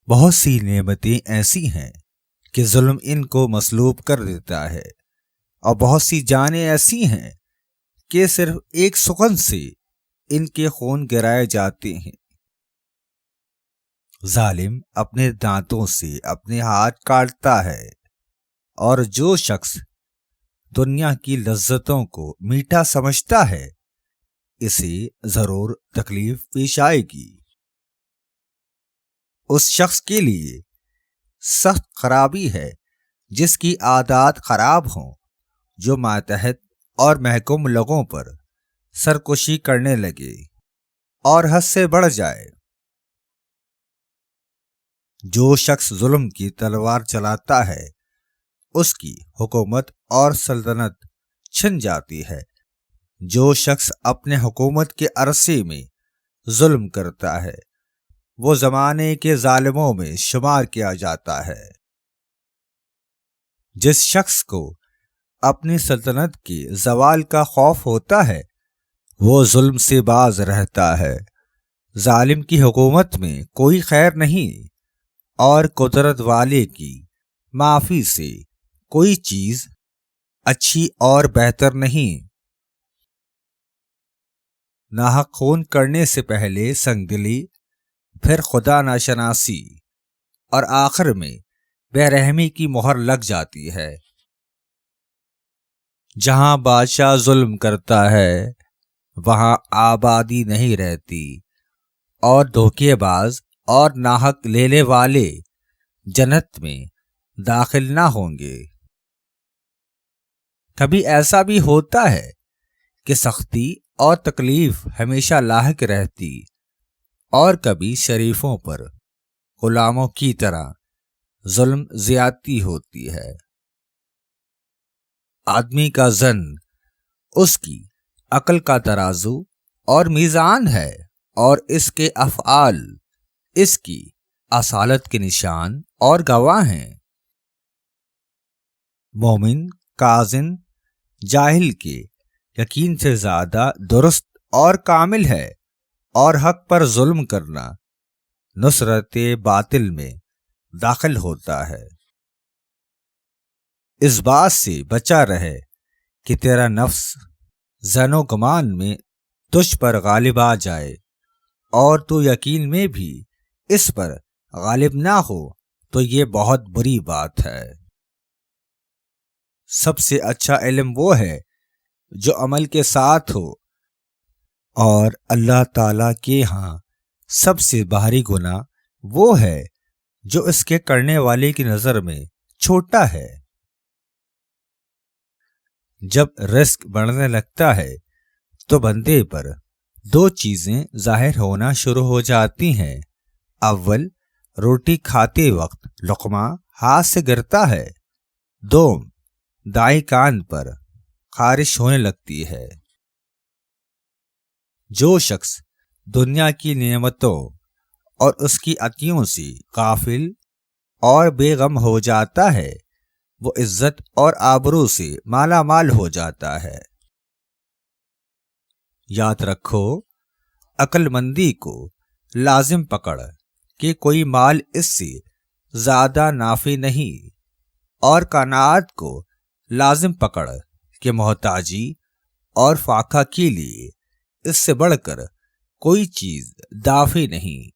بہت سی نعمتیں ایسی ہیں کہ ظلم ان کو مسلوب کر دیتا ہے، اور بہت سی جانیں ایسی ہیں کہ صرف ایک سخن سے ان کے خون گرائے جاتے ہیں۔ ظالم اپنے دانتوں سے اپنے ہاتھ کاٹتا ہے، اور جو شخص دنیا کی لذتوں کو میٹھا سمجھتا ہے اسے ضرور تکلیف پیش آئے گی۔ اس شخص کے لیے سخت خرابی ہے جس کی عادات خراب ہوں، جو ماتحت اور محکوم لوگوں پر سرکشی کرنے لگے اور حد سے بڑھ جائے۔ جو شخص ظلم کی تلوار چلاتا ہے اس کی حکومت اور سلطنت چھن جاتی ہے۔ جو شخص اپنے حکومت کے عرصے میں ظلم کرتا ہے وہ زمانے کے ظالموں میں شمار کیا جاتا ہے۔ جس شخص کو اپنی سلطنت کے زوال کا خوف ہوتا ہے وہ ظلم سے باز رہتا ہے۔ ظالم کی حکومت میں کوئی خیر نہیں، اور قدرت والے کی معافی سے کوئی چیز اچھی اور بہتر نہیں۔ ناحق خون کرنے سے پہلے سنگدلی، پھر خدا ناشناسی، اور آخر میں بے رحمی کی مہر لگ جاتی ہے۔ جہاں بادشاہ ظلم کرتا ہے وہاں آبادی نہیں رہتی، اور دھوکے باز اور ناحق لینے والے جنت میں داخل نہ ہوں گے۔ کبھی ایسا بھی ہوتا ہے کہ سختی اور تکلیف ہمیشہ لاحق رہتی، اور کبھی شریفوں پر غلاموں کی طرح ظلم زیادتی ہوتی ہے۔ آدمی کا ظن اس کی عقل کا ترازو اور میزان ہے، اور اس کے افعال اس کی اصالت کے نشان اور گواہ ہیں۔ مومن کاظم جاہل کے یقین سے زیادہ درست اور کامل ہے، اور حق پر ظلم کرنا نصرت باطل میں داخل ہوتا ہے۔ اس بات سے بچا رہے کہ تیرا نفس ظن و گمان میں تجھ پر غالب آ جائے، اور تو یقین میں بھی اس پر غالب نہ ہو، تو یہ بہت بری بات ہے۔ سب سے اچھا علم وہ ہے جو عمل کے ساتھ ہو، اور اللہ تعالی کے ہاں سب سے بھاری گناہ وہ ہے جو اس کے کرنے والے کی نظر میں چھوٹا ہے۔ جب رزق بڑھنے لگتا ہے تو بندے پر دو چیزیں ظاہر ہونا شروع ہو جاتی ہیں۔ اول، روٹی کھاتے وقت لقمہ ہاتھ سے گرتا ہے۔ دوم، دائیں کان پر خارش ہونے لگتی ہے۔ جو شخص دنیا کی نعمتوں اور اس کی عطیوں سے غافل اور بے غم ہو جاتا ہے وہ عزت اور آبرو سے مالا مال ہو جاتا ہے۔ یاد رکھو، عقل مندی کو لازم پکڑ کہ کوئی مال اس سے زیادہ نافع نہیں، اور قناعت کو لازم پکڑ کہ محتاجی اور فاقہ کے لیے اس سے بڑھ کر کوئی چیز دافع نہیں۔